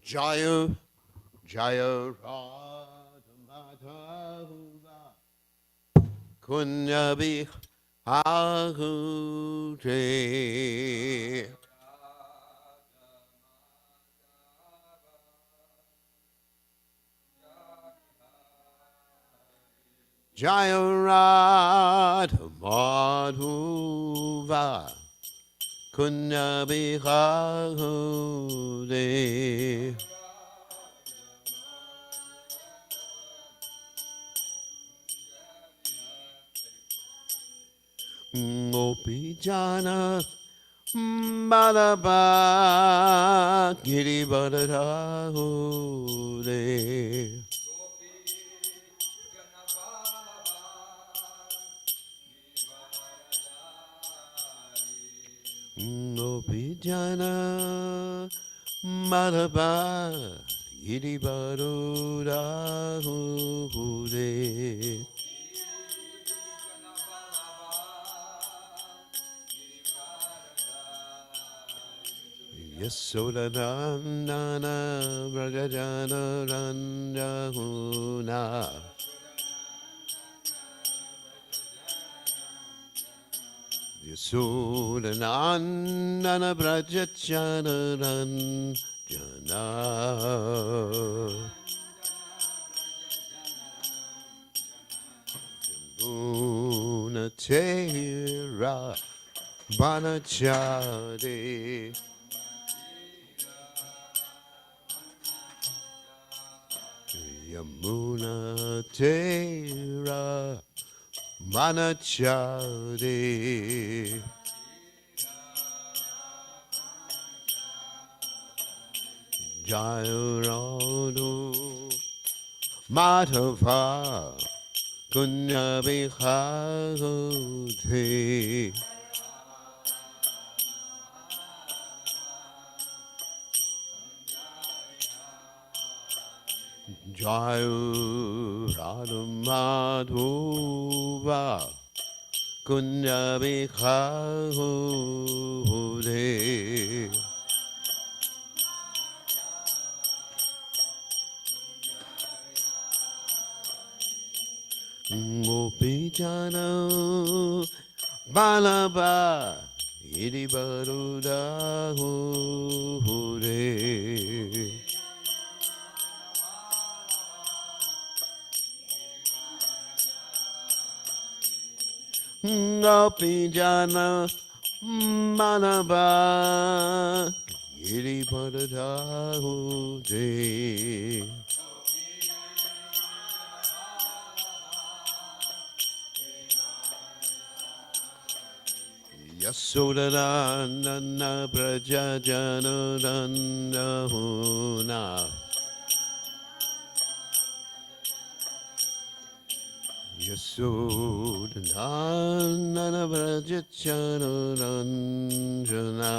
Jaya Jaya Radha Madhava Kunya Bihagute Jaya Radha Madhava Kunya Bihagute Gopi Jana Balaba Giri Badarahude Gopi Jana Balaba Giri Badarahude Yasodanandana Brajajana Ranjahuna Yasodanandana Brajajana Ranjana Unatera Banachari Yamuna Tera Manachari Jayarano Madhava Kunya Bihagute Jayarano Madhava Kunya Bihagute Gopi Jana Balaba Iri Baruda Hure Gopi Jana Balaba Iri Baruda Hure Yasodanandana Prajajana Dandahuna Yasodanandana Prajajana Dandana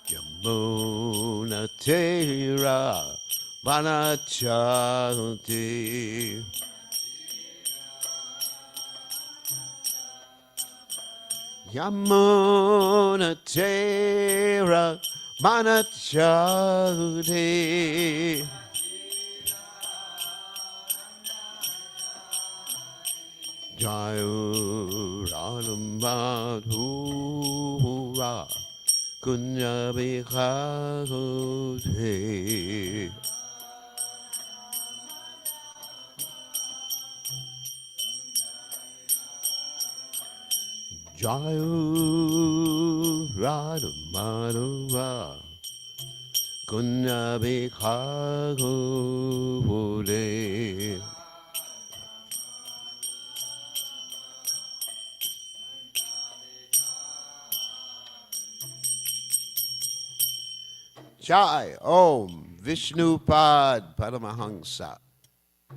Yamuna Tera Banachanti Yamuna Tera Manachari Jayuranumadhura Kunya Bihagute Jayuranumadhura Kunya Bihagute Jai Om Vishnupad Paramahansa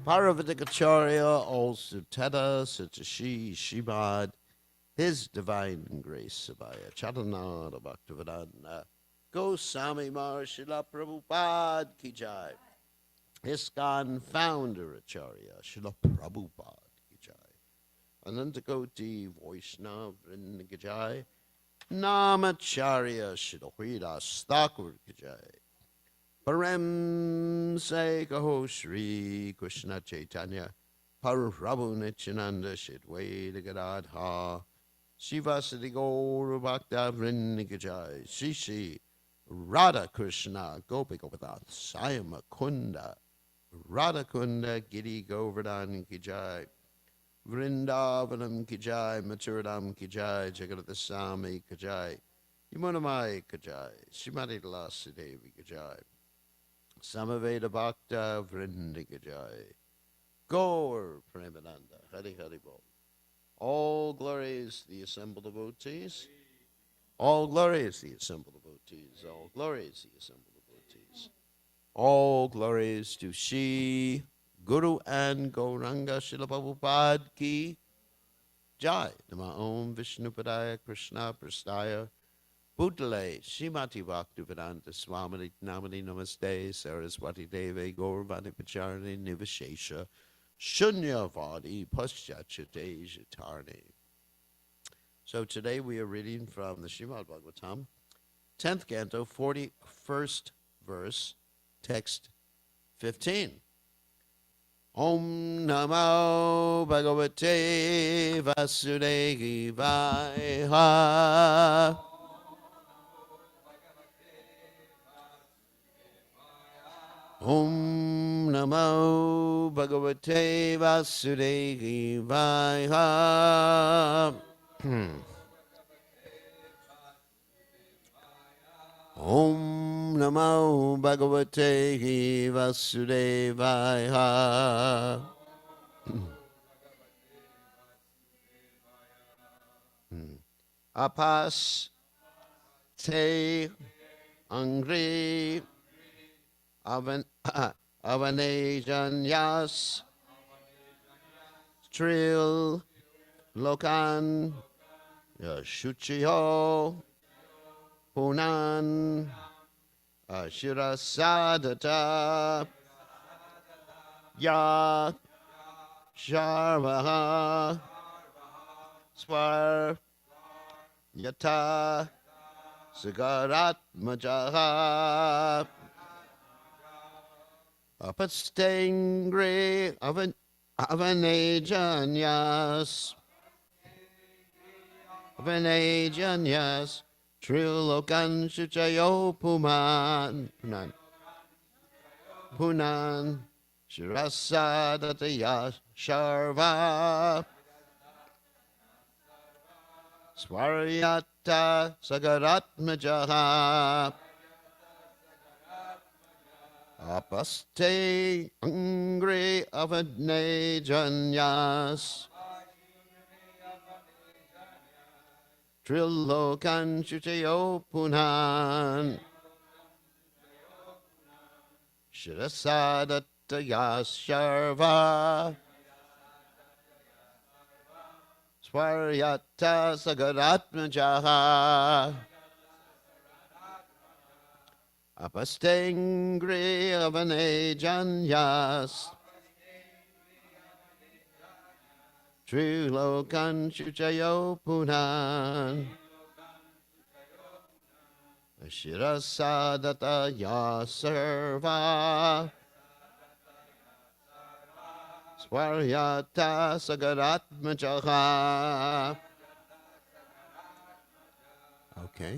Paravatikacharya All Suteta Satashi Shibad His Divine Grace Sabaya Chatananda Bhaktivedanta Goswami Marshila Prabhupada Ki Jai ISKCON Founder Acharya Srila Prabhupada Ki Jai Anantakoti Vaishnav Vrinda Ki Jai Namacharya Shidahridas Thakur Kijai. Parem Se Kaho Shri Krishna Chaitanya Prabhu Nityananda Shidwaita Gadadha Shivasati Gaura Bhakta Vrinnikajai Shri Shri Radha Krishna Gopi Gopinath Sayama Kunda Radha Kunda Giri Govardhan Kijai Vrindavanam Kijai Maturadam Kijai Jagannath Swami Kijai Yamunamai Kijai Shrimati Lasi Devi Kijai Samaveda Bhakta Vrindikajai. Gaur Premananda. Hari Hari Bol. All glories the assembled devotees. All glories the assembled devotees. All glories the assembled devotees. All glories to Shri Guru and Gauranga Srila Prabhupada Ki Jai. Nama Om Vishnupadaya Krishna Prastaya Bhutale Shrimati Bhaktivedanta Swamini Namani Namaste Saraswati Deve Gauravani Pacharani Nivashesha Shunyavadi Paschachate Jitarni. So today we are reading from the Srimad Bhagavatam, 10th canto, 41st verse, text 15. Om Namo Bhagavate Vasudevaya. Om Namo Bhagavate Vasudevaya. Om Namo Bhagavate Vasudevaya. Apas te angri avanejanyas tril lokan shuchiho punan shirasadata ya sharvaha swar yata sagarat majaha apastengre avanejanyas trilokan shuchayo punan shirasadataya sharva swaryata sagaratmajaha apaste angre avanejanyas trilokan shuchayo punan shirasadataya sharva swaryata sagaratmajaha apastengri avanejanyas trilokan shuchayo punan shirasadataya sarva swaryata sagaratmajaha. Okay.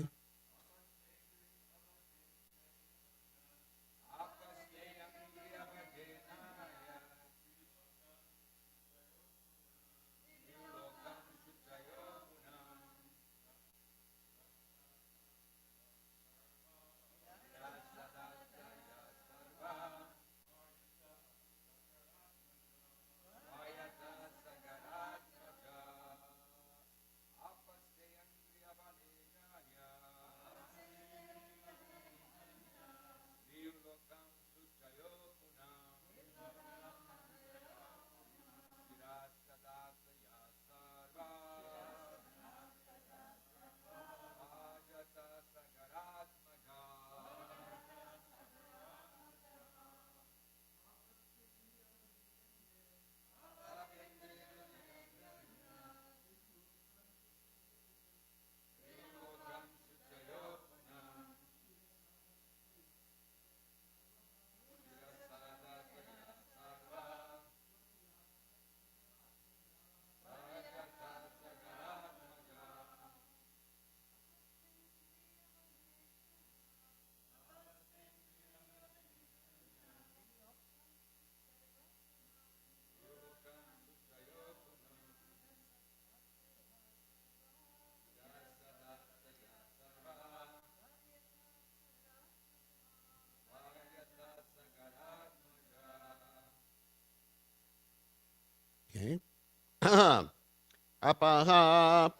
Apaha,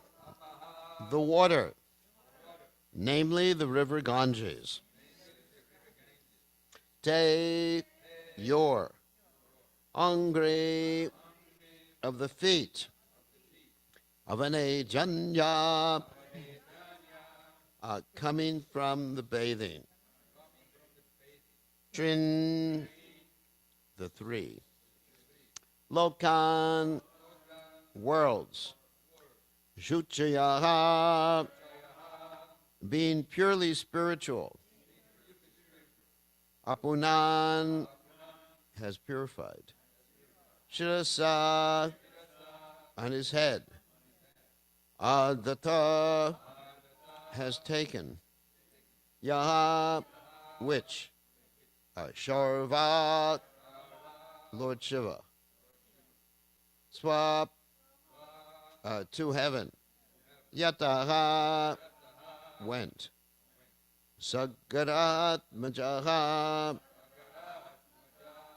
the water, namely the river Ganges. Te, your, angry, of the feet, avane janya, coming from the bathing. Trin, the three. Lokan, worlds. Juchayaha, being purely spiritual. Apunan, has purified. Shirasa, on his head. Adata, has taken. Yaha, which? Sharvat, Lord Shiva. Swap, to heaven. Yataha, went. Sagarat Majaha,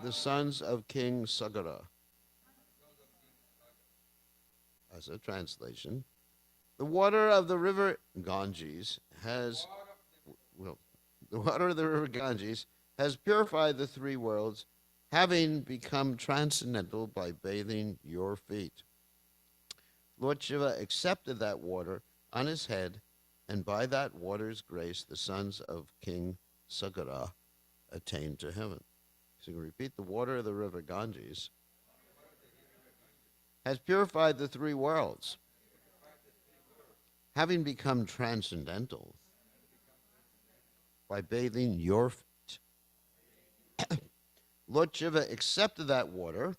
the sons of King Sagara. As a translation, the water of the river Ganges has, the water of the river Ganges has purified the three worlds, having become transcendental by bathing your feet. Lord Shiva accepted that water on his head, and by that water's grace, the sons of King Sagara attained to heaven. So you can repeat, the water of the river Ganges has purified the three worlds, having become transcendental by bathing your feet. Lord Shiva accepted that water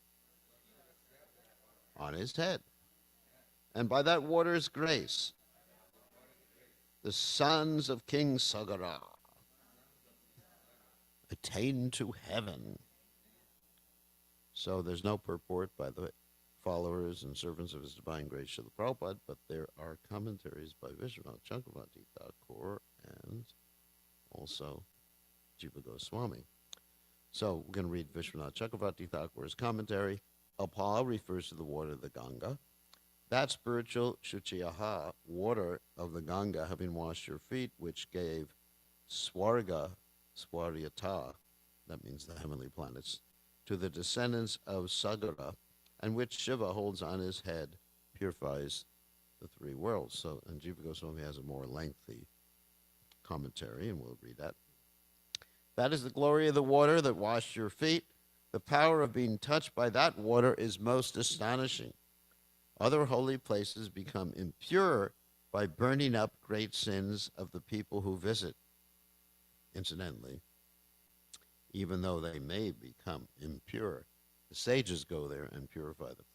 on his head, and by that water's grace, the sons of King Sagara attained to heaven. So there's no purport by the followers and servants of His Divine Grace Srila Prabhupada, but there are commentaries by Vishwanath Chakravarti Thakur and also Jiva Goswami. So we're going to read Vishwanath Chakravarti Thakur's commentary. Apa refers to the water of the Ganga. That spiritual Shuchiyaha, water of the Ganga, having washed your feet, which gave Swarga, Swaryata, that means the heavenly planets, to the descendants of Sagara, and which Shiva holds on his head, purifies the three worlds. So, and Jiva Goswami has a more lengthy commentary, and we'll read that. That is the glory of the water that washed your feet. The power of being touched by that water is most astonishing. Other holy places become impure by burning up great sins of the people who visit. Incidentally, even though they may become impure, the sages go there and purify them.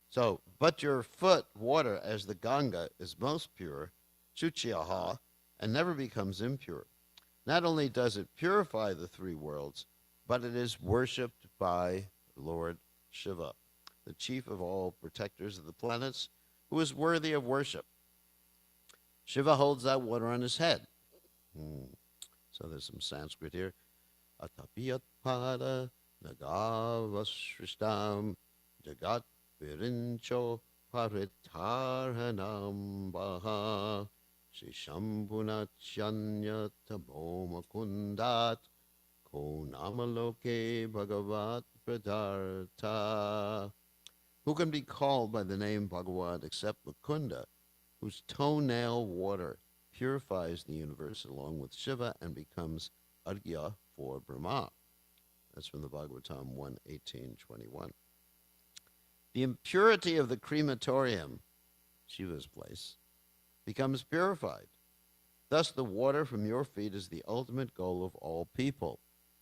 So, but your foot water as the Ganga is most pure, Shuchiyaha, and never becomes impure. Not only does it purify the three worlds, but it is worshipped by Lord Shiva, the chief of all protectors of the planets, who is worthy of worship. Shiva holds that water on his head. So there's some Sanskrit here. Atapiyat pada nagavasrishtam jagat virincho paritarhanam baha shishambunachanya tabomakundat ko namaloke bhagavat pradarta. Who can be called by the name Bhagavat except Mukunda, whose toenail water purifies the universe along with Shiva and becomes Argya for Brahma. That's from the Bhagavatam 1:18-21. The impurity of the crematorium, Shiva's place, becomes purified. Thus the water from your feet is the ultimate goal of all people.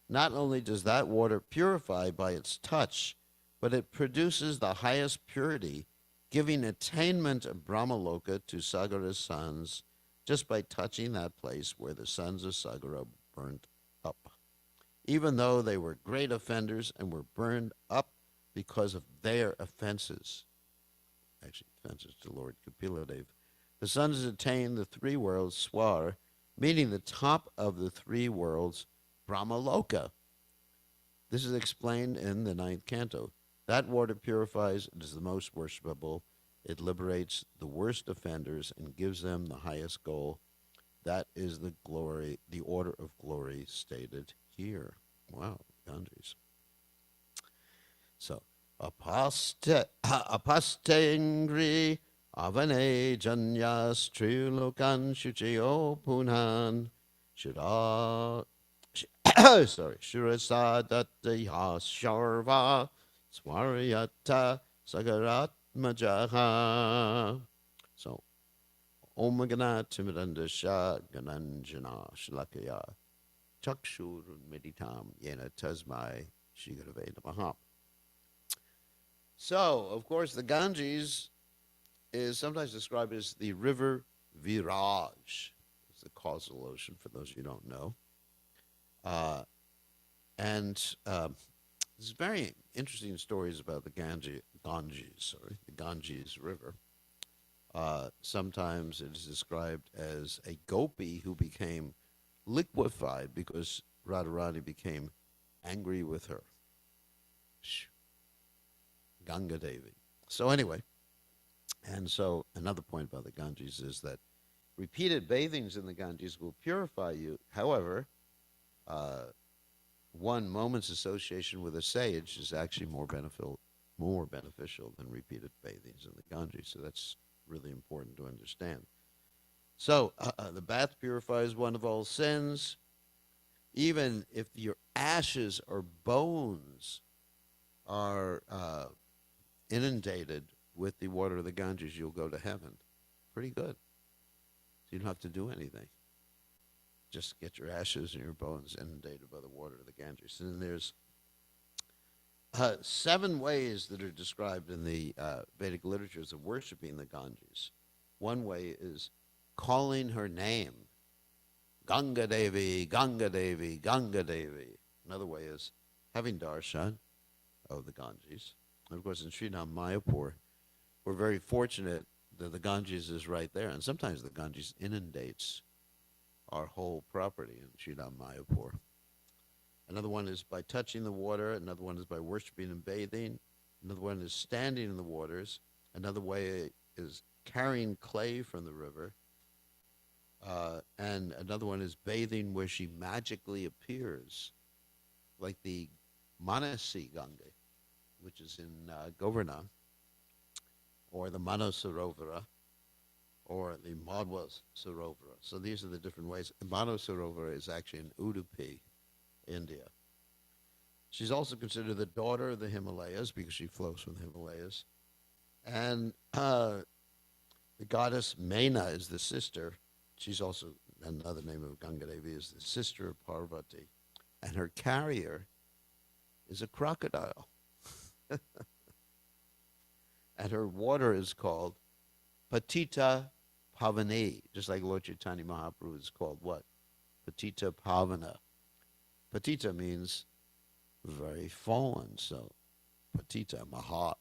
Not only does that water purify by its touch, but it produces the highest purity, giving attainment of Brahmaloka to Sagara's sons just by touching that place where the sons of Sagara burnt up. Even though they were great offenders and were burned up because of their offenses, actually offenses to Lord Kapiladev, the sons attained the three worlds, Swar, meaning the top of the three worlds, Brahmaloka. This is explained in the 9th canto. That water purifies, it is the most worshipable, It liberates the worst offenders and gives them the highest goal. That is the glory, the order of glory stated here. Wow, Ganges. So, apastengri avane janyas trilokan shuchio punan shura sorry shurasadataha sharva swaryata sagaratmajaha. So, Omagana Timidandasha Gananjana Shlakaya Chakshur Meditam Yena Tasmai Shigarave Namaha. So, of course, the Ganges is sometimes described as the river Viraj. It's the causal ocean, for those who don't know. And there's very interesting stories about the Ganges, the Ganges River. Sometimes it is described as a gopi who became liquefied because Radharani became angry with her. Ganga Devi. So anyway, and so another point about the Ganges is that repeated bathings in the Ganges will purify you. However, one moment's association with a sage is actually more beneficial than repeated bathings in the Ganges. So that's really important to understand. So the bath purifies one of all sins. Even if your ashes or bones are inundated with the water of the Ganges, you'll go to heaven. Pretty good. So you don't have to do anything. Just get your ashes and your bones inundated by the water of the Ganges. And there's 7 ways that are described in the Vedic literatures of worshiping the Ganges. One way is calling her name. Ganga Devi, Ganga Devi, Ganga Devi. Another way is having darshan of the Ganges. And of course, in Srinam Mayapur, we're very fortunate that the Ganges is right there. And sometimes the Ganges inundates our whole property in Srinam Mayapur. Another one is by touching the water. Another one is by worshiping and bathing. Another one is standing in the waters. Another way is carrying clay from the river. And another one is bathing where she magically appears, like the Manasi Ganga, which is in Govardhan, or the Manasarovara, or the Madhva Sarovara. So these are the different ways. Manasarovara is actually in Udupi, India. She's also considered the daughter of the Himalayas because she flows from the Himalayas. And the goddess Mena is the sister. She's also, another name of Ganga Devi, is the sister of Parvati. And her carrier is a crocodile. And her water is called Patita Pavani, just like Lord Chaitanya Mahaprabhu is called what? Patita Pavana. Patita means very fallen, so Patita, Maha.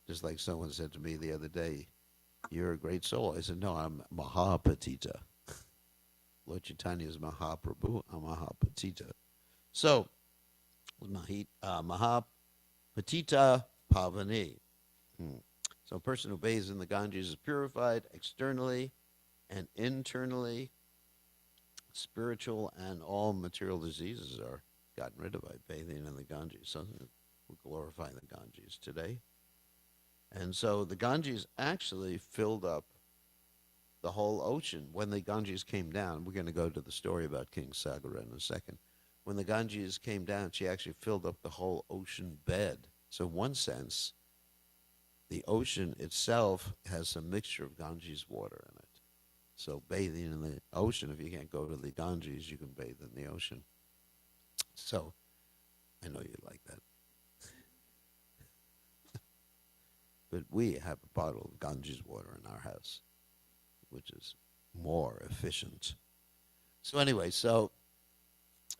Just like someone said to me the other day, you're a great soul. I said, no, I'm Mahapatita. Lord Chaitanya is Mahaprabhu, I'm Mahapatita. So, Mahapatita Pavani. So a person who bathes in the Ganges is purified externally and internally. Spiritual and all material diseases are gotten rid of by bathing in the Ganges. So we glorify the Ganges today. And so the Ganges actually filled up the whole ocean. When the Ganges came down, we're going to go to the story about King Sagara in a second. When the Ganges came down, she actually filled up the whole ocean bed. So in one sense, the ocean itself has some mixture of Ganges water in it. So bathing in the ocean, if you can't go to the Ganges, you can bathe in the ocean. So I know you like that. But we have a bottle of Ganges water in our house, which is more efficient. So anyway, so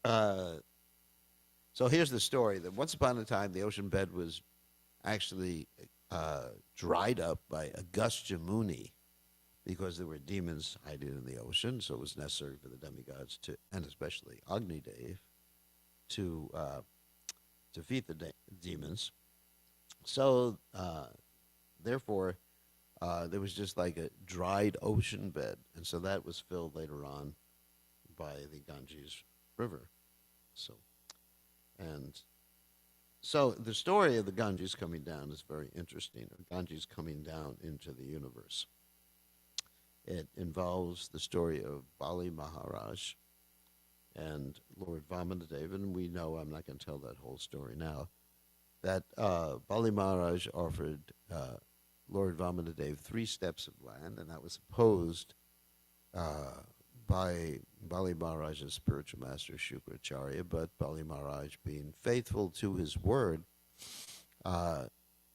here's the story, that once upon a time, the ocean bed was actually dried up by Agastya Muni because there were demons hiding in the ocean, so it was necessary for the demigods to, and especially Agni Dev, to defeat the demons. So, therefore, There was just like a dried ocean bed, and so that was filled later on by the Ganges River. So, and so the story of the Ganges coming down is very interesting. Ganges coming down into the universe. It involves the story of Bali Maharaj and Lord Vamanadeva, and we know, I'm not going to tell that whole story now, that Bali Maharaj offered Lord Vamanadeva 3 steps of land, and that was opposed by Bali Maharaj's spiritual master Shukracharya, but Bali Maharaj, being faithful to his word,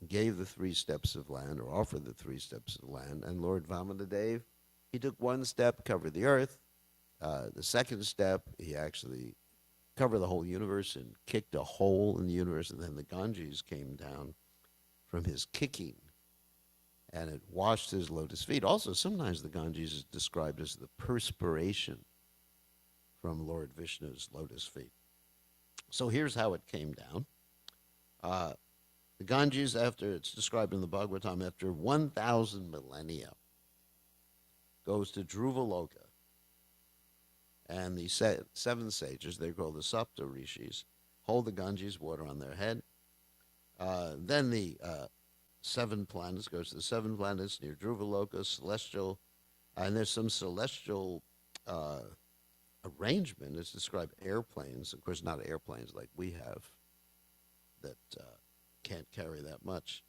gave the 3 steps of land, or offered the 3 steps of land, and Lord Vamanadeva, he took 1 step, covered the earth. The second step, he actually covered the whole universe and kicked a hole in the universe, and then the Ganges came down from his kicking, and it washed his lotus feet. Also, sometimes the Ganges is described as the perspiration from Lord Vishnu's lotus feet. So here's how it came down. The Ganges, after it's described in the Bhagavatam, after 1,000 millennia, goes to Dhruvaloka. And the 7 sages, they're called the Sapta Rishis, hold the Ganges water on their head. Then the 7 planets, goes to the 7 planets near Dhruvaloka, celestial, and there's some celestial arrangement. It's described airplanes, of course not airplanes like we have that can't carry that much,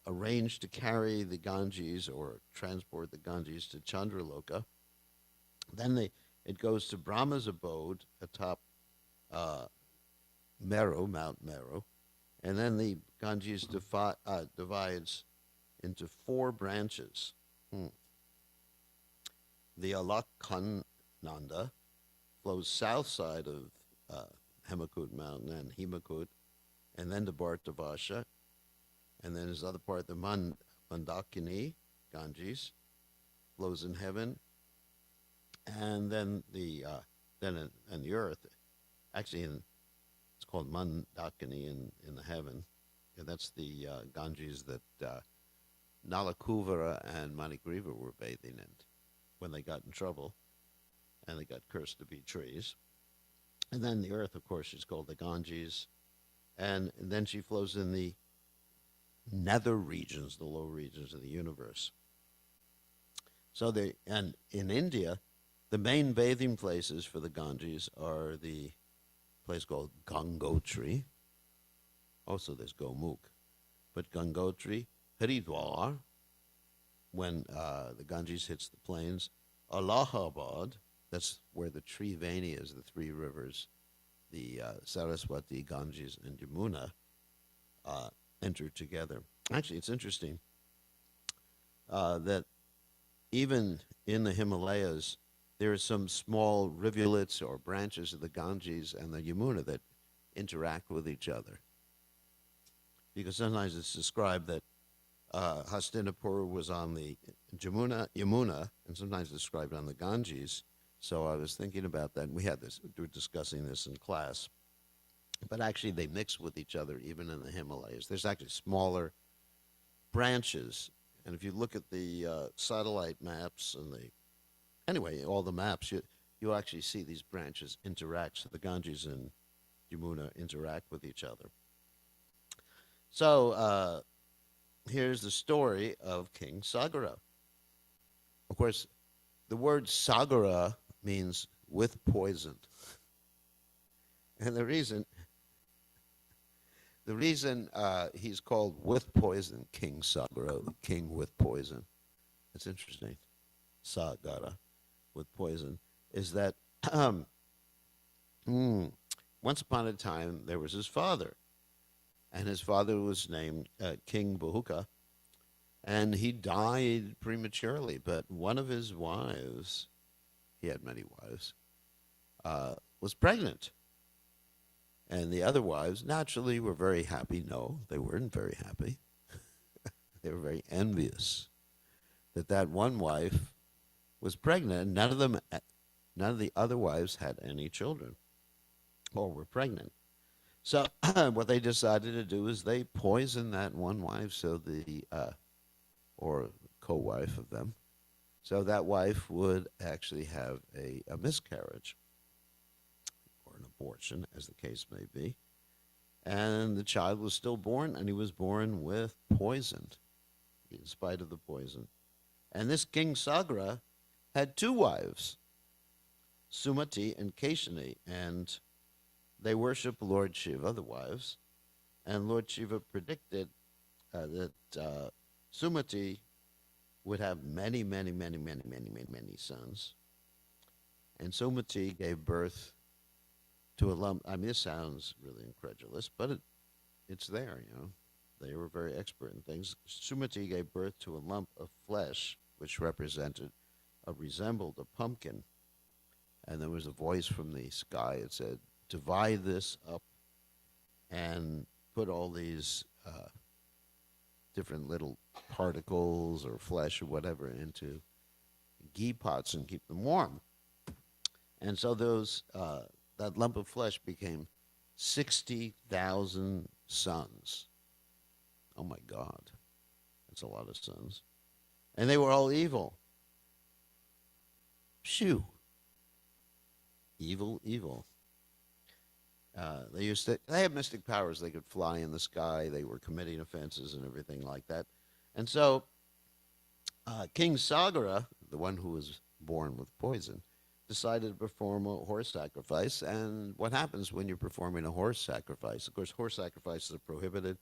arranged to carry the Ganges or transport the Ganges to Chandraloka. Then it goes to Brahma's abode atop Meru, Mount Meru, and then the Ganges divides into 4 branches. The Alaknanda flows south side of Hemakut Mountain and Himakut, and then to Bhartavasha, and then his other part, the Mandakini Ganges, flows in heaven, and then the earth, actually it's called Mandakini in the heaven, and that's the Ganges that Nalakuvara and Manigriva were bathing in when they got in trouble, and they got cursed to be trees. And then the earth, of course, is called the Ganges, and then she flows in the nether regions, the low regions of the universe. So and in India, the main bathing places for the Ganges are the place called Gangotri. Also, there's Gomukh. But Gangotri, Haridwar, when the Ganges hits the plains, Allahabad, that's where the Triveni is, the 3 rivers, the Saraswati, Ganges, and Yamuna, enter together. Actually, it's interesting that even in the Himalayas, there are some small rivulets or branches of the Ganges and the Yamuna that interact with each other. Because sometimes it's described that Hastinapur was on the Yamuna, and sometimes described on the Ganges. So I was thinking about that, and we were discussing this in class. But actually, they mix with each other even in the Himalayas. There's actually smaller branches, and if you look at the satellite maps and all the maps, you actually see these branches interact. So the Ganges and Yamuna interact with each other. So here's the story of King Sagara. Of course, the word Sagara means with poison. And the reason he's called with poison, King Sagara, the king with poison, it's interesting, Sagara, with poison, is that once upon a time there was his father, and his father was named King Bahuka, and he died prematurely, but one of his wives, he had many wives, was pregnant. And the other wives, naturally, were very happy. No, they weren't very happy. They were very envious that one wife was pregnant. None of the other wives had any children or were pregnant. So what they decided to do is they poisoned that one wife, so or co-wife of them. So that wife would actually have a miscarriage or an abortion, as the case may be. And the child was stillborn, and he was born with poison, in spite of the poison. And this King Sagra had two wives, Sumati and Keshini, and they worship Lord Shiva, the wives. And Lord Shiva predicted that Sumati would have many, many, many, many, many, many, many sons. And Sumati gave birth to a lump. I mean, this sounds really incredulous, but it's there, you know. They were very expert in things. Sumati gave birth to a lump of flesh, which resembled a pumpkin. And there was a voice from the sky. It said, divide this up and put all these different little particles or flesh or whatever into ghee pots and keep them warm. And so that lump of flesh became 60,000 sons. Oh my God, that's a lot of sons. And they were all evil. Phew. Evil, evil. They had mystic powers. They could fly in the sky. They were committing offenses and everything like that. And so King Sagara, the one who was born with poison, decided to perform a horse sacrifice. And what happens when you're performing a horse sacrifice? Of course, horse sacrifices are prohibited.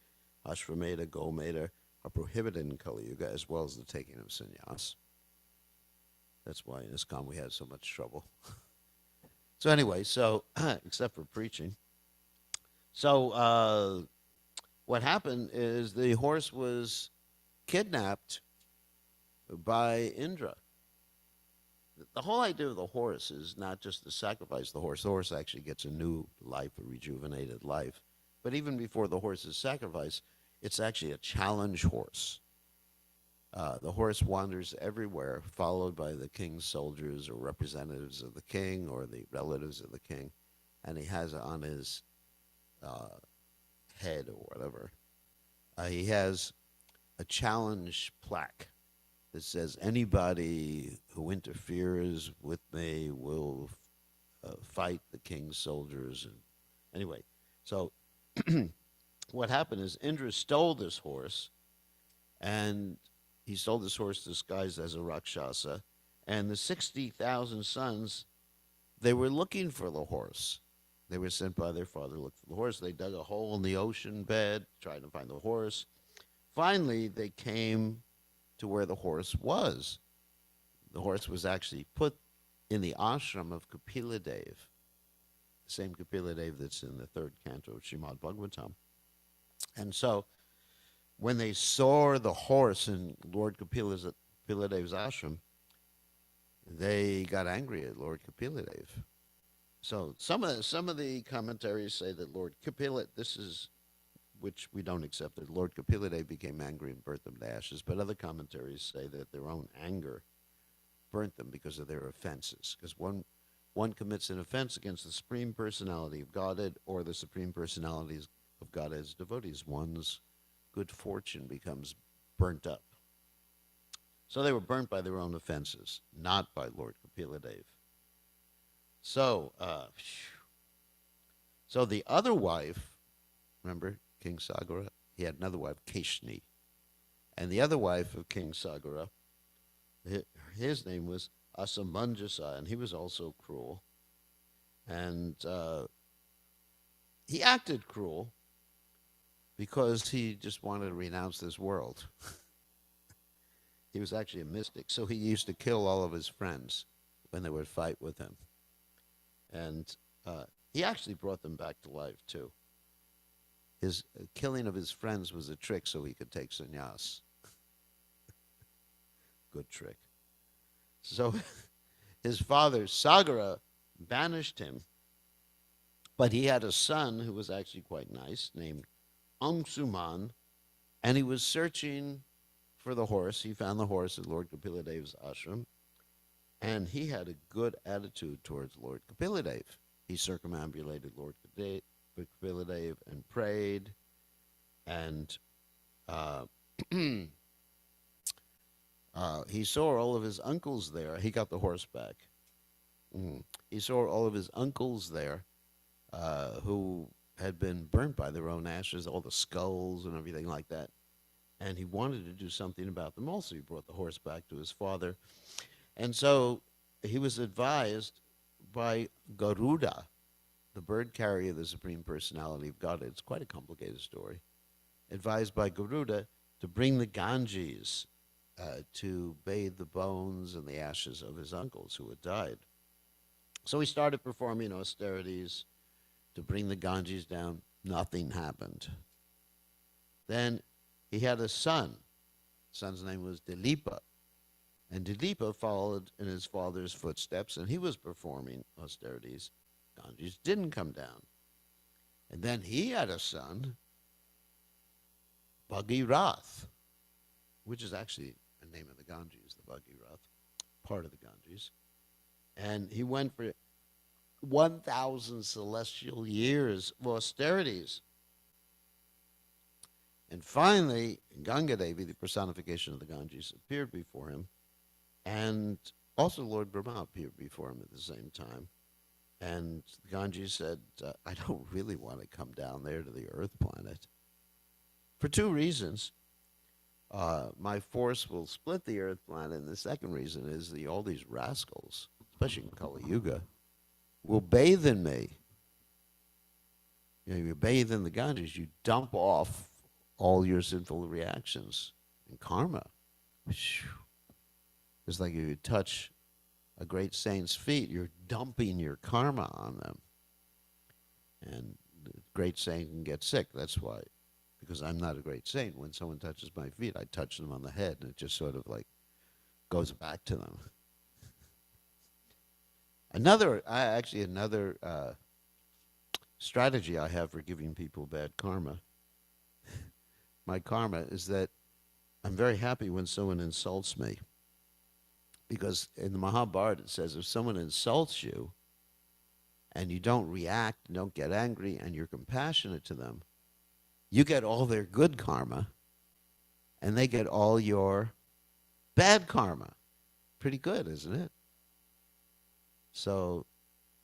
Ashvamedha, Gomedha are prohibited in Kali Yuga, as well as the taking of sannyas. That's why in ISKCON we had so much trouble. So anyway, except for preaching. So what happened is the horse was kidnapped by Indra. The whole idea of the horse is not just to sacrifice the horse. The horse actually gets a new life, a rejuvenated life. But even before the horse is sacrificed, it's actually a challenge horse. The horse wanders everywhere, followed by the king's soldiers or representatives of the king or the relatives of the king. And he has on his head or whatever, he has a challenge plaque that says, anybody who interferes with me will fight the king's soldiers. And anyway, so what happened is Indra stole this horse, and he stole this horse disguised as a Rakshasa, and the 60,000 sons, they were looking for the horse. They were sent by their father to look for the horse. They dug a hole in the ocean bed, trying to find the horse. Finally, they came to where the horse was. The horse was actually put in the ashram of Kapila Dev, the same Kapila Dev that's in the third canto of Srimad Bhagavatam. And so when they saw the horse in Lord Kapila Dev's ashram, they got angry at Lord Kapila Dev. So some of the commentaries say that Lord Kapila, this is, which we don't accept, that Lord Kapila Dev became angry and burnt them to ashes, but other commentaries say that their own anger burnt them because of their offenses. Because one commits an offense against the Supreme Personality of Godhead or the Supreme Personalities of Godhead's devotees. One's good fortune becomes burnt up. So they were burnt by their own offenses, not by Lord Kapila Dev. So the other wife, remember King Sagara? He had another wife, Keshini. And the other wife of King Sagara, his name was Asamanjasa, and he was also cruel. And he acted cruel because he just wanted to renounce this world. He was actually a mystic, so he used to kill all of his friends when they would fight with him. And he actually brought them back to life, too. His killing of his friends was a trick so he could take sannyas. Good trick. So his father, Sagara, banished him, but he had a son who was actually quite nice, named Angsuman, and he was searching for the horse. He found the horse at Lord Kapila Dev's ashram, and he had a good attitude towards Lord Kapila Dev. He circumambulated Lord Kapila Dev and prayed, and He saw all of his uncles there. He got the horse back. He saw all of his uncles there who had been burnt by their own ashes, all the skulls and everything like that. And he wanted to do something about them also. He brought the horse back to his father. And so he was advised by Garuda, the bird carrier of the Supreme Personality of God. It's quite a complicated story. Advised by Garuda to bring the Ganges to bathe the bones and the ashes of his uncles who had died. So he started performing austerities to bring the Ganges down. Nothing happened. Then he had a son. His son's name was Dilipa. And Dilipa followed in his father's footsteps, and he was performing austerities. Ganges didn't come down. And then he had a son, Bhagirath, which is actually the name of the Ganges, the Bhagirath, part of the Ganges. And he went for 1,000 celestial years of austerities. And finally, Ganga Devi, the personification of the Ganges, appeared before him. And also Lord Brahma appeared before him at the same time. And Ganges said, I don't really want to come down there to the Earth planet. For two reasons. My force will split the Earth planet. And the second reason is all these rascals, especially in Kali Yuga, will bathe in me. You bathe in the Ganges, you dump off all your sinful reactions and karma. It's like you touch a great saint's feet, you're dumping your karma on them. And the great saint can get sick. That's why, because I'm not a great saint. When someone touches my feet, I touch them on the head, and it just sort of like goes back to them. Another strategy I have for giving people bad karma, my karma, is that I'm very happy when someone insults me. Because in the Mahabharata it says if someone insults you and you don't react, don't get angry, and you're compassionate to them, you get all their good karma and they get all your bad karma. Pretty good, isn't it? So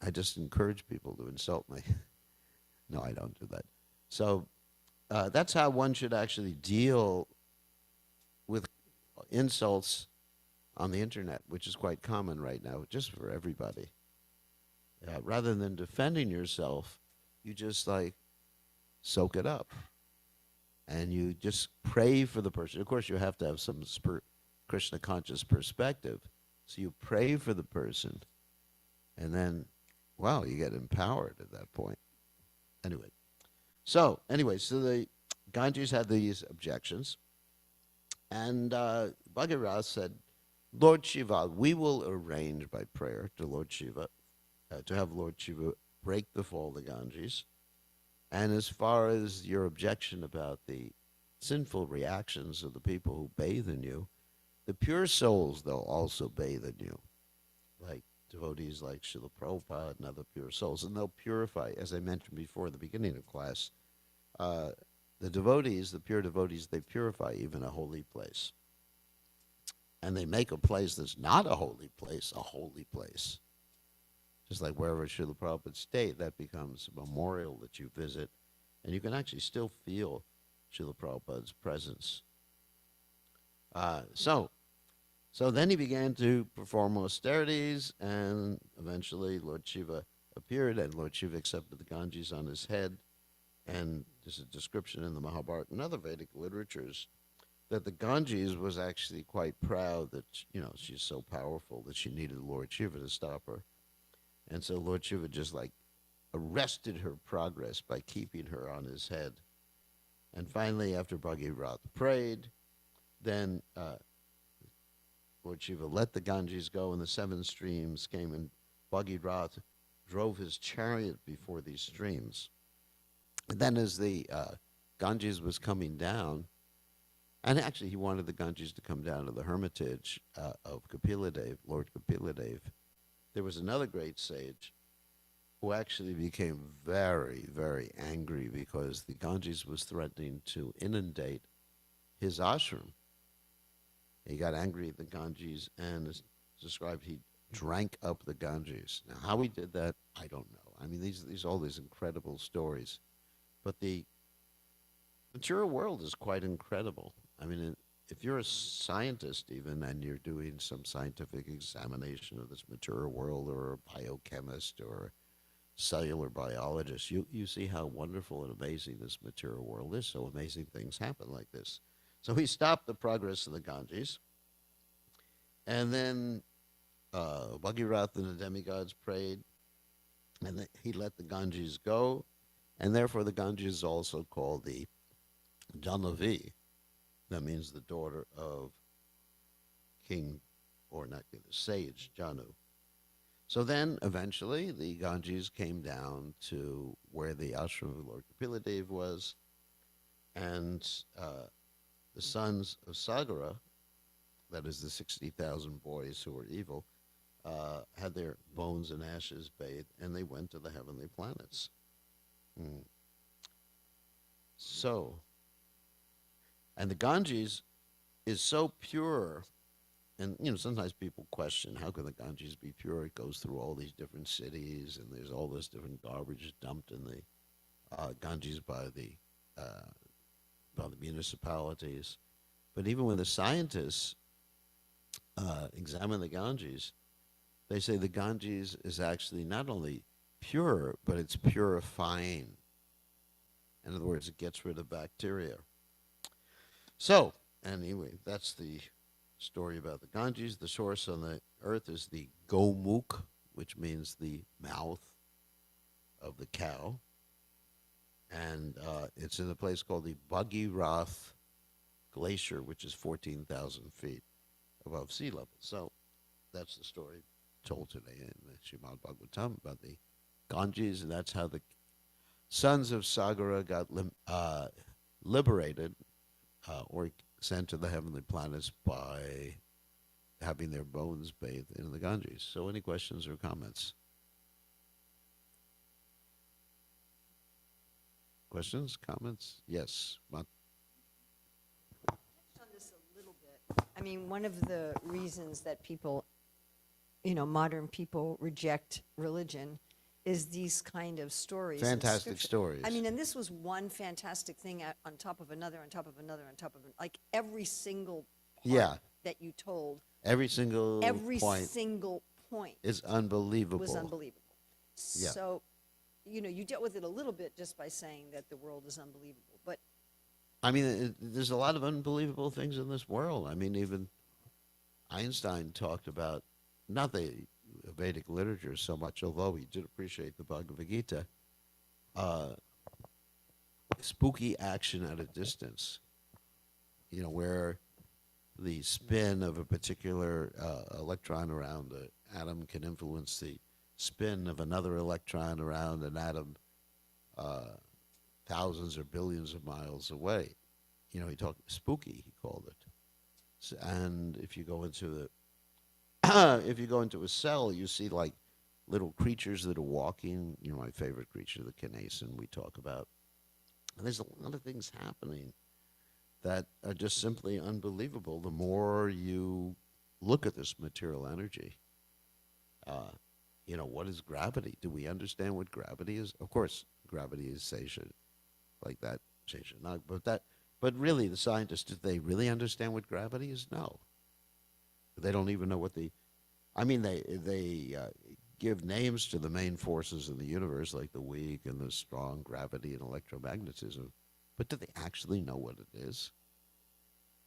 I just encourage people to insult me. No, I don't do that. So that's how one should actually deal with insults on the internet, which is quite common right now, just for everybody. Rather than defending yourself, you just like soak it up. And you just pray for the person. Of course, you have to have some Krishna conscious perspective. So you pray for the person. And then, wow, you get empowered at that point. So the Ganges had these objections. And Bhagirath said, Lord Shiva, we will arrange by prayer to Lord Shiva, to have Lord Shiva break the fall of the Ganges. And as far as your objection about the sinful reactions of the people who bathe in you, the pure souls, they'll also bathe in you, like devotees like Srila Prabhupada and other pure souls. And they'll purify, as I mentioned before at the beginning of class, the devotees, the pure devotees, they purify even a holy place. And they make a place that's not a holy place. Just like wherever Srila Prabhupada stayed, that becomes a memorial that you visit. And you can actually still feel Srila Prabhupada's presence. So then he began to perform austerities, and eventually Lord Shiva appeared, and Lord Shiva accepted the Ganges on his head. And there's a description in the Mahabharata and other Vedic literatures that the Ganges was actually quite proud that, she's so powerful that she needed Lord Shiva to stop her. And so Lord Shiva just like arrested her progress by keeping her on his head. And finally, after Bhagirath prayed, then Lord Shiva let the Ganges go, and the seven streams came, and Bhagirath drove his chariot before these streams. And then as the Ganges was coming down, and actually he wanted the Ganges to come down to the hermitage of Kapiladev, Lord Kapiladev, there was another great sage who actually became very, very angry because the Ganges was threatening to inundate his ashram. He got angry at the Ganges, and it's described he drank up the Ganges. Now, how he did that, I don't know. I mean, these all these incredible stories, but the material world is quite incredible. I mean, if you're a scientist even and you're doing some scientific examination of this material world, or a biochemist or a cellular biologist, you see how wonderful and amazing this material world is. So amazing things happen like this. So he stopped the progress of the Ganges, and then Bhagirath and the demigods prayed, and he let the Ganges go, and therefore the Ganges is also called the Janavi. That means the daughter of King, or not King, the sage Janu. So then, eventually, the Ganges came down to where the ashram of Lord Kapiladev was, and the sons of Sagara, that is the 60,000 boys who were evil, had their bones and ashes bathed, and they went to the heavenly planets. Mm. So, and the Ganges is so pure, and sometimes people question, how can the Ganges be pure? It goes through all these different cities, and there's all this different garbage dumped in the Ganges by the municipalities. But even when the scientists examine the Ganges, they say the Ganges is actually not only pure, but it's purifying. In other words, it gets rid of bacteria. So, anyway, that's the story about the Ganges. The source on the earth is the Gomukh, which means the mouth of the cow. And it's in a place called the Bhagirath Glacier, which is 14,000 feet above sea level. So that's the story told today in the Srimad Bhagavatam about the Ganges, and that's how the sons of Sagara got liberated or sent to the heavenly planets by having their bones bathed in the Ganges. So any questions or comments? Questions, comments? Yes. Touched on this a little bit. I mean, one of the reasons that people, modern people reject religion is these kind of stories. Fantastic stories. I mean, and this was one fantastic thing on top of another, on top of another, on top of like every single part that you told. Every single point is unbelievable. Was unbelievable. Yeah. So, you dealt with it a little bit just by saying that the world is unbelievable. But I mean, there's a lot of unbelievable things in this world. I mean, even Einstein talked about, not the Vedic literature so much, although he did appreciate the Bhagavad Gita, spooky action at a distance, where the spin of a particular electron around an atom can influence the spin of another electron around an atom thousands or billions of miles away. He talked spooky, he called it. So, and if you go into a cell, you see like little creatures that are walking. My favorite creature, the Kinesin, we talk about. And there's a lot of things happening that are just simply unbelievable the more you look at this material energy. What is gravity? Do we understand what gravity is? Of course, gravity is Sesha, like that, Sesha. But really, the scientists, do they really understand what gravity is? No. They don't even know what they give names to the main forces in the universe, like the weak and the strong, gravity and electromagnetism. But do they actually know what it is?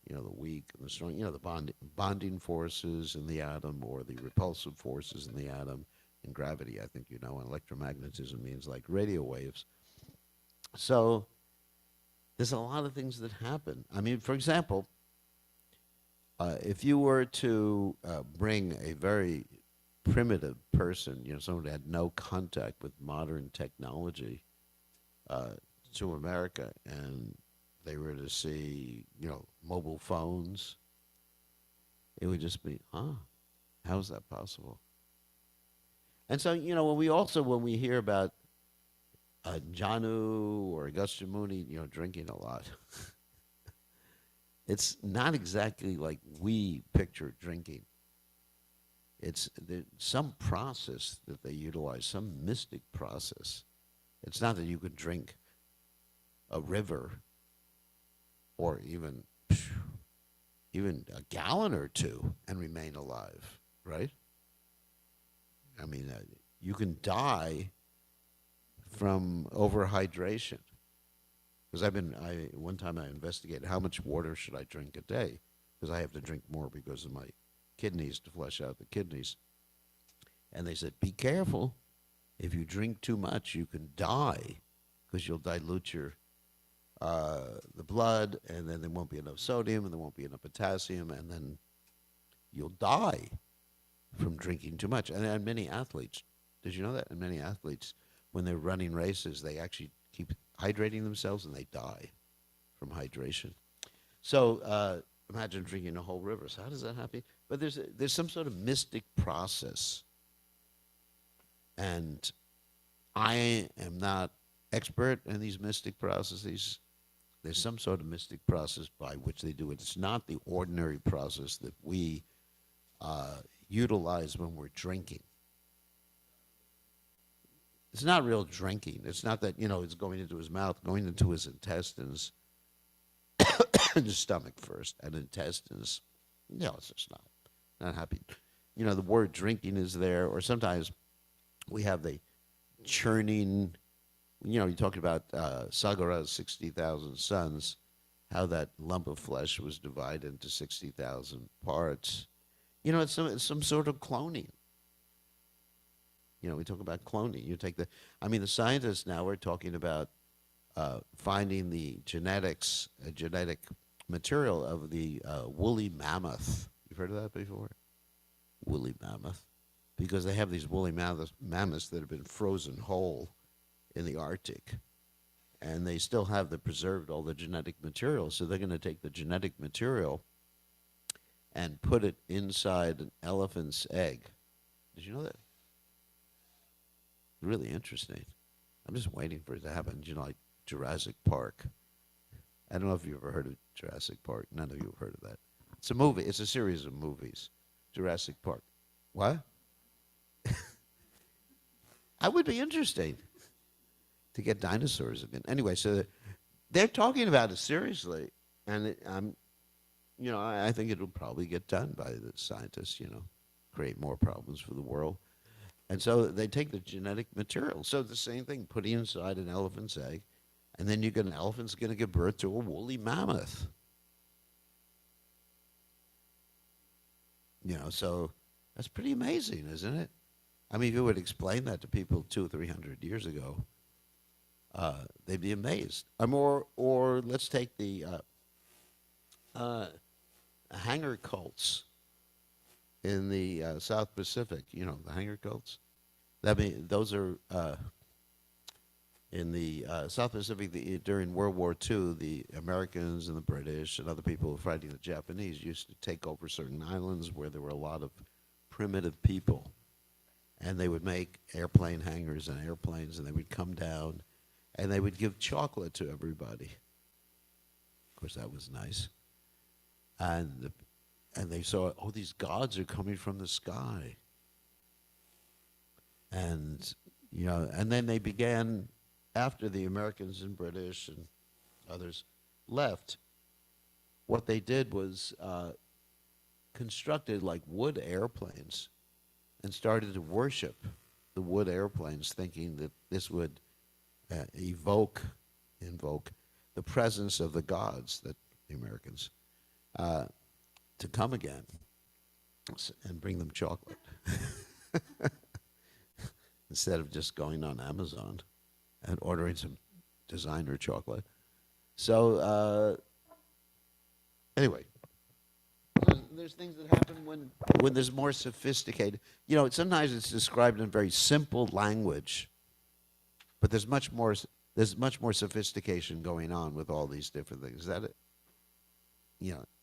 The weak and the strong, the bonding forces in the atom, or the repulsive forces in the atom. And gravity, I think and electromagnetism means like radio waves. So there's a lot of things that happen. I mean, for example, if you were to bring a very primitive person, someone who had no contact with modern technology, to America, and they were to see, mobile phones, it would just be, how is that possible? And so, when we hear about Janu or Agastya Muni, drinking a lot, It's not exactly like we picture drinking. It's some process that they utilize, some mystic process. It's not that you could drink a river or even a gallon or two and remain alive, right? I mean, you can die from overhydration. Because one time I investigated how much water should I drink a day, because I have to drink more because of my kidneys to flush out the kidneys. And they said, be careful. If you drink too much, you can die because you'll dilute the blood, and then there won't be enough sodium, and there won't be enough potassium, and then you'll die from drinking too much. And many athletes, did you know that? And many athletes, when they're running races, they actually keep hydrating themselves, and they die from hydration. So imagine drinking a whole river. So how does that happen? But there's some sort of mystic process, and I am not expert in these mystic processes. There's some sort of mystic process by which they do it. It's not the ordinary process that we utilize when we're drinking. It's not real drinking. It's not that, it's going into his mouth, going into his intestines, and his stomach first, and intestines. No, it's just not happy. The word drinking is there, or sometimes we have the churning. You talk about Sagara's 60,000 sons, how that lump of flesh was divided into 60,000 parts. It's some sort of cloning. We talk about cloning. The scientists now are talking about finding the genetic material of the woolly mammoth. You've heard of that before? Woolly mammoth. Because they have these woolly mammoths that have been frozen whole in the Arctic. And they still have preserved all the genetic material. So they're going to take the genetic material and put it inside an elephant's egg. Did you know that? Really interesting. I'm just waiting for it to happen. Like Jurassic Park. I don't know if you've ever heard of Jurassic Park. None of you have heard of that. It's a movie. It's a series of movies. Jurassic Park. What? I would be interesting to get dinosaurs again. Anyway, so they're talking about it seriously, and I think it'll probably get done by the scientists. Create more problems for the world. And so they take the genetic material. So the same thing, put it inside an elephant's egg, and then an elephant's going to give birth to a woolly mammoth. So that's pretty amazing, isn't it? If you would explain that to people 200 or 300 years ago, they'd be amazed. Or let's take the hanger cults in the South Pacific. The hanger cults. Those are in the South Pacific during World War II. The Americans and the British and other people fighting the Japanese used to take over certain islands where there were a lot of primitive people, and they would make airplane hangars and airplanes, and they would come down, and they would give chocolate to everybody. Of course, that was nice. And they saw, these gods are coming from the sky. And, and then they began, after the Americans and British and others left, what they did was constructed like wood airplanes and started to worship the wood airplanes, thinking that this would invoke the presence of the gods, that the Americans, to come again and bring them chocolate instead of just going on Amazon and ordering some designer chocolate. So anyway, there's things that happen when there's more sophisticated. Sometimes it's described in very simple language, but there's much more sophistication going on with all these different things. Is that it?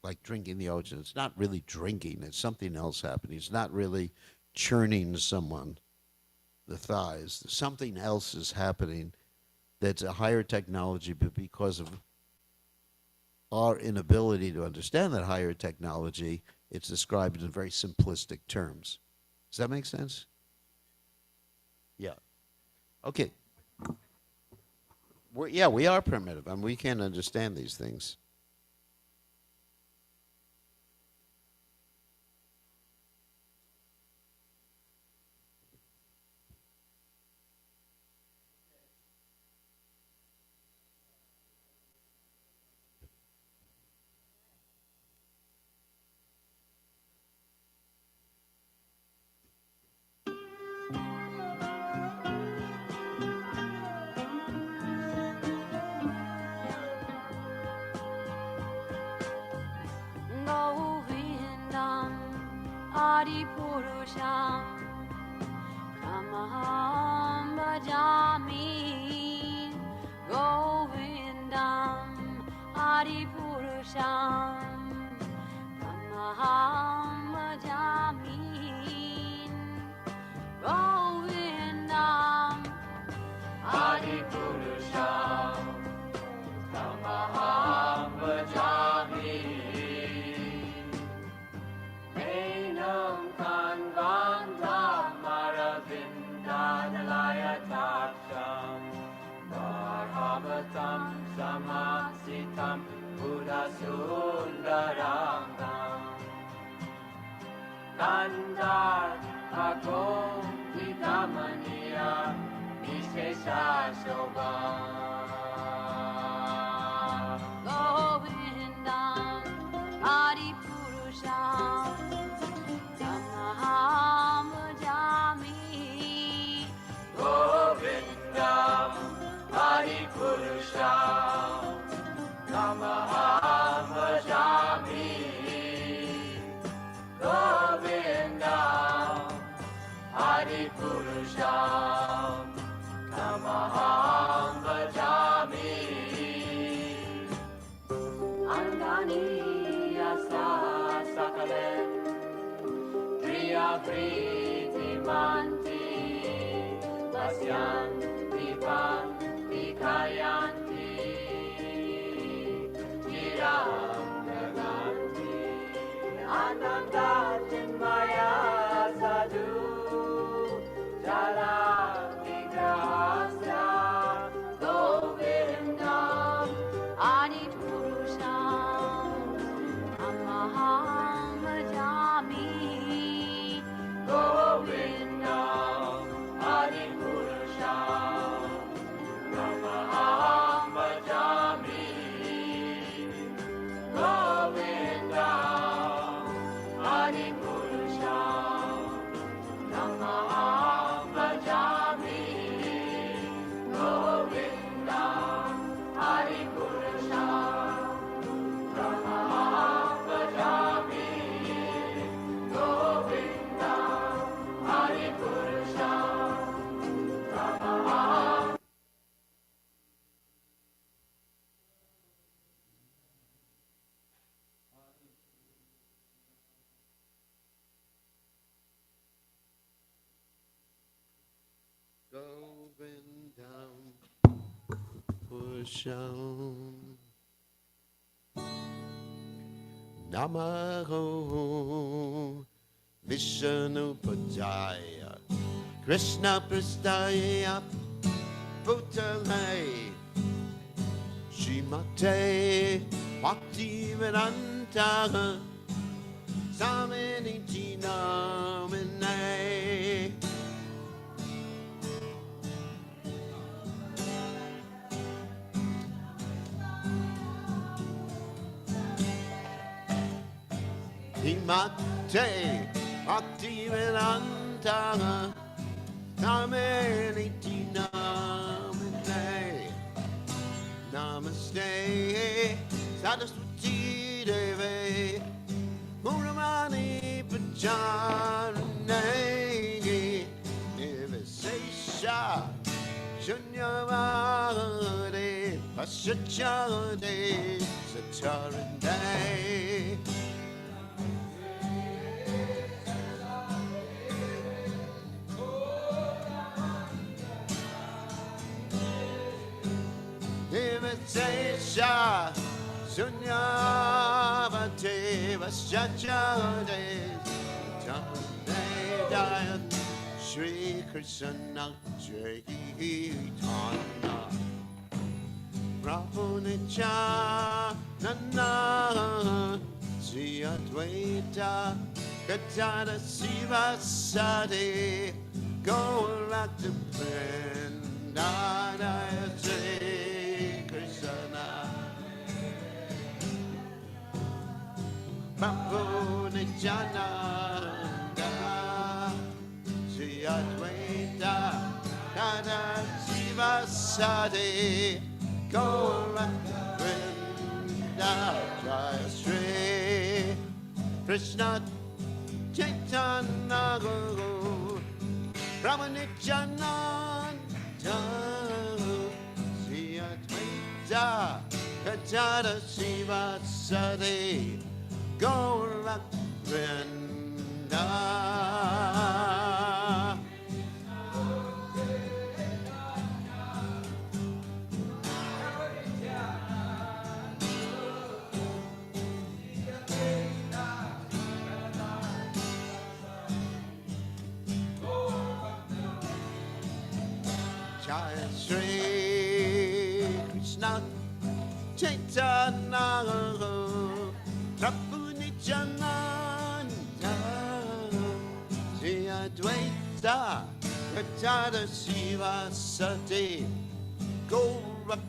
Like drinking the ocean. It's not really drinking. It's something else happening. It's not really churning someone, the thighs. Something else is happening that's a higher technology, but because of our inability to understand that higher technology, it's described in very simplistic terms. Does that make sense? Yeah. Okay. We are primitive, and we can't understand these things. Govindam Adipurusham Tamaham Bhajami Govindam Adipurusham Tamaham Bhajami Govindam Adipurusham Tamaham Bhajami Enam Kanvantam Aravindanalayatacham Bharavatam Samasitam Buddhasundarangam Kandar Agom Vidamaniya Nishesha Shobha Govindam Adipurusham Tamaham Bhajami Govindam Adipurusham Tamaham Bhajami Govindam Adipurusham Tamaham Bhajami Angani Asa Sakale Priya Priti Manti Vasyanti Panti Kayanti Chiram Naganti Ananda Chinmaya Sadhu Jala Vigrahasya Govindam Adipurusham Tamaham Bhajami Govindam Adipurusham Tamaham Bhajami Govindam Adipurusham Tamaham Bhajami Govindam Adipurusham Tamaham Bhajami Govindam Adipurusham Tamaham Govindam Purusham Namaho Vishnu Pajaya Krishna Prastaya Bhutale Shrimate Bhaktivedanta Samaniti Namine Himate Bhaktivedanta Namaniti Namine Namaste Saraswati Deve Muramani Pacharane Nivesesha Shunyavade Pasachade Sacharane Nivesesha Sunyavate Vasyachade Jaya Shri Krishna Chaitanya Prabhu Nityananda Sri Advaita Gadada Siva Sade Gaurata Vrindana Sri Krishna Prabhu Nityananda Sri Advaita Gadada Siva Sade Gaurata Vrindana Sri Krishna Chaitanya Guru Ramanityananda Sri Advaita Gadada Siva Sade Gauranga Jaya Shri Krishna Chaitanya Prabhu Nityananda Sri Advaita Gadada Siva Sati Gauranga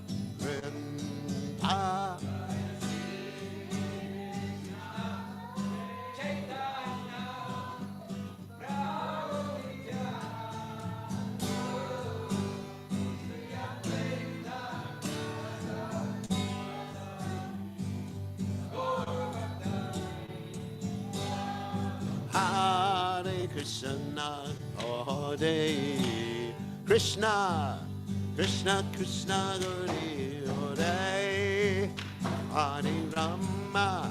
Hare Krishna, Hare Krishna, Krishna Krishna, Hare Hare, Hare Rama,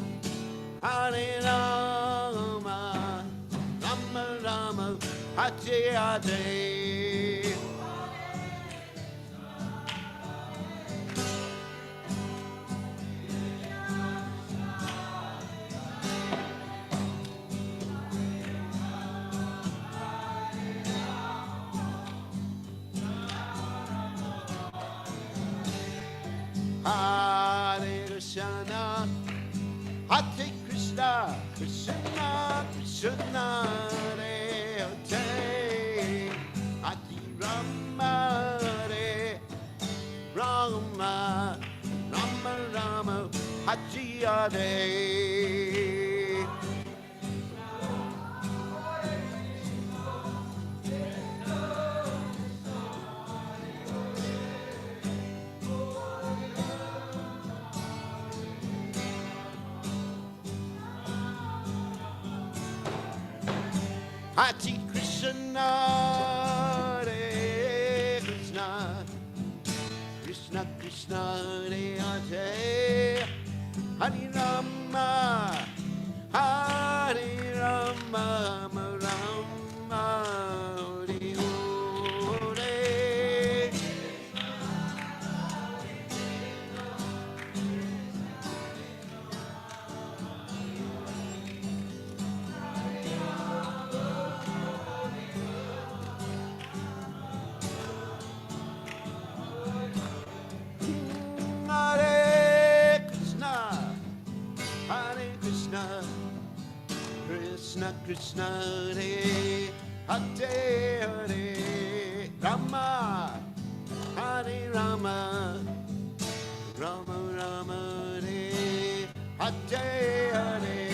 Hare Rama, Rama Rama, Hare Hare. Hare Krishna, Hare Krishna, Krishna Krishna, Hare Hare, Hare Rama, Hare Rama, Rama Rama, Hare Hare. Hare Krishna, Hare Krishna, Krishna Krishna, Hare Hare, Hare Rama, Hare Rama, Rama Hare Hare. Hare Krishna, Hare Krishna, Krishna Krishna, Hare Hare, Hare Rama, Hare Rama, Rama Rama, Hare Hare.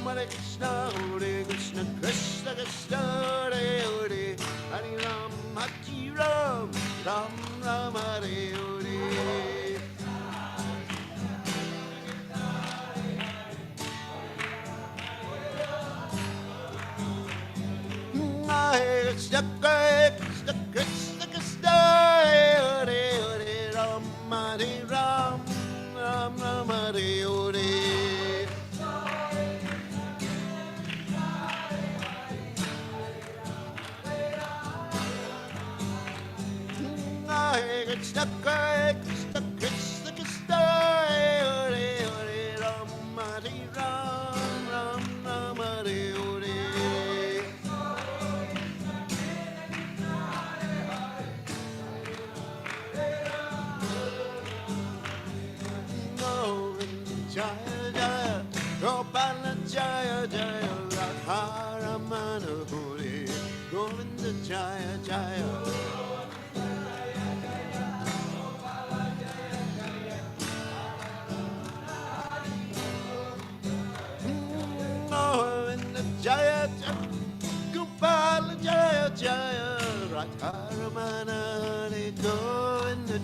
Hare Krishna, Hare Krishna, Krishna Krishna, Hare Hare, Hare Ram, Hare Ram, Ram Ram, Hare Hare. Hare Krishna, Krishna Krishna, Krishna Hare Hare, Hare Ram,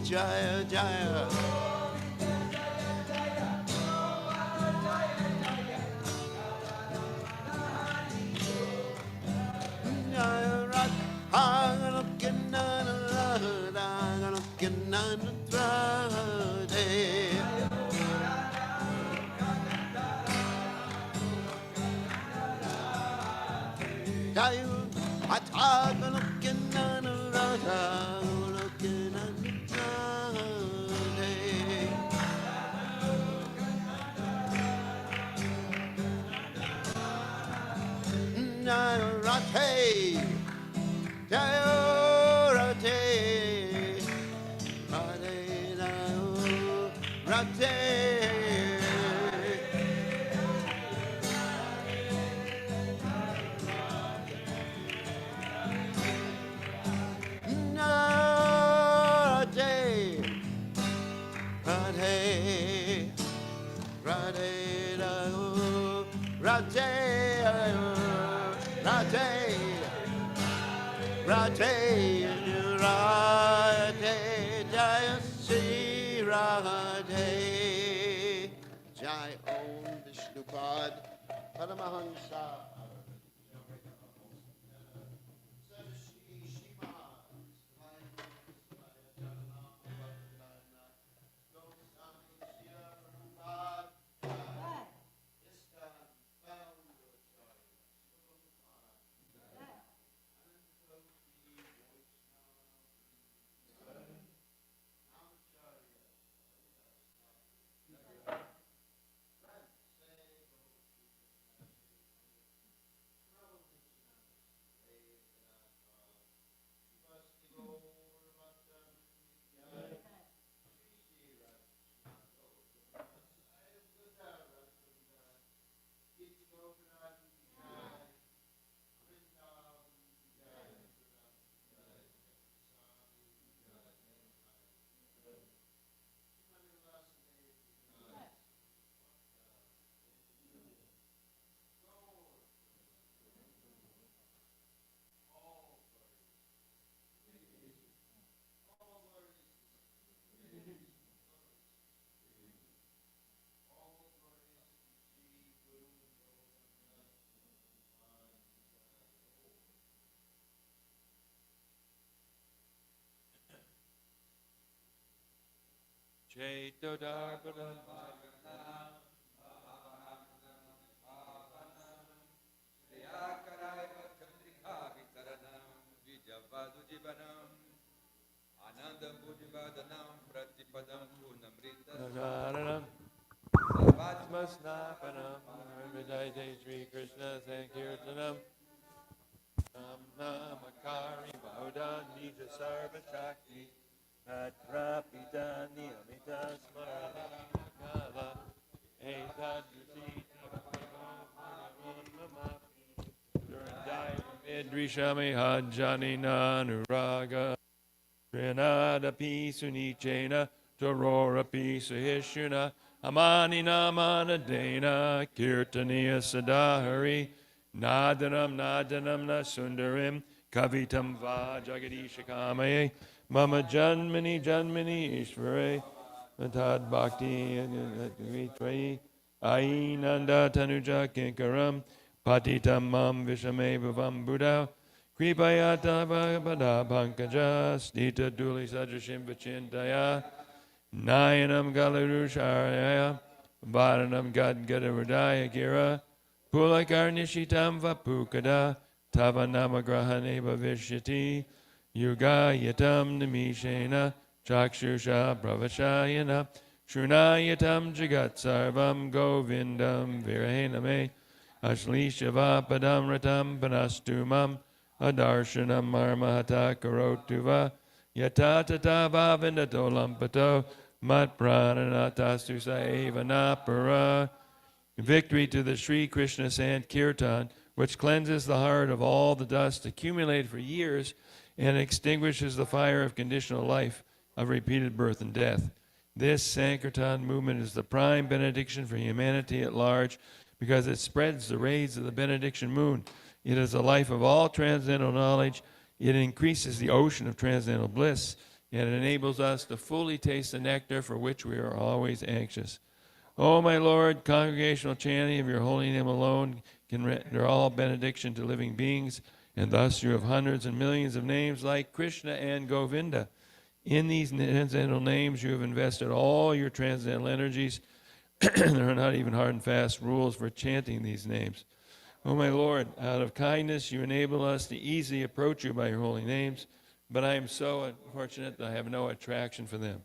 Jaya Jaya. Jaya Radha Radhe, Jaya Radhe, Radhe, Radhe. Radhe, Radhe, Radhe, Radhe, Radhe, Radhe, Radhe, Jaya Shri Radhe, Jai Om Vishnupad Paramahansa. Chaito Darpanam Vijavadu Jivanam Anandam Buddhivadanam Pratipadam Punamrita Savatma Snapanam Nirvidayate Sri Krishna Sankirtanam Namakari Baudan Nija Sarva Shakti Atrapita Niyamita Smarana Etad Yusiti Midrishami Hajani Nanuraga Trinada Pisunichena Torora Pisahishuna Amani Namana Dana Kirtaniya Sadahari Nadanam Nadanam Nasundarim Kavitam Va Jagadishakamaye Mama Janmani Janmani Ishvare Tad Bhakti Vitvayi Ainanda Tanuja Kinkaram Patitam Mam Vishame Bhavam Buddha Kripayata Bhagavada Pankaja Stita Duli Sadrashim Vachintaya Nayanam Galarusharaya Varanam Gadgadavardaya Gira Pulakarnishitam Vapukada Tavanama Grahane Bhavishyati Yuga Yatam Nimishena Chakshusha Pravashayana Shrunayatam Jagat Sarvam Govindam Virahename Ashlisha Padam Ratam Panastumam Adarshanam Marmahata Karotuva Yatatata Vavindato Lampato Mat Prananatastu Saeva Napara. Victory to the Sri Krishna Sankirtan, which cleanses the heart of all the dust accumulated for years and extinguishes the fire of conditional life, of repeated birth and death. This Sankirtan movement is the prime benediction for humanity at large because it spreads the rays of the benediction moon. It is the life of all transcendental knowledge. It increases the ocean of transcendental bliss. and it enables us to fully taste the nectar for which we are always anxious. O my Lord, congregational chanting of your holy name alone can render all benediction to living beings, and thus you have hundreds and millions of names like Krishna and Govinda. In these transcendental names you have invested all your transcendental energies. There are not even hard and fast rules for chanting these names. O my Lord, out of kindness you enable us to easily approach you by your holy names, but I am so unfortunate that I have no attraction for them.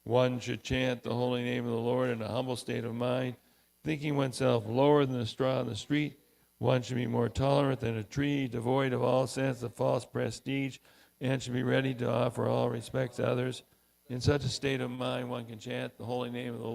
One should chant the holy name of the Lord in a humble state of mind, thinking oneself lower than a straw on the street. One should be more tolerant than a tree, devoid of all sense of false prestige, and should be ready to offer all respect to others. In such a state of mind, one can chant the holy name of the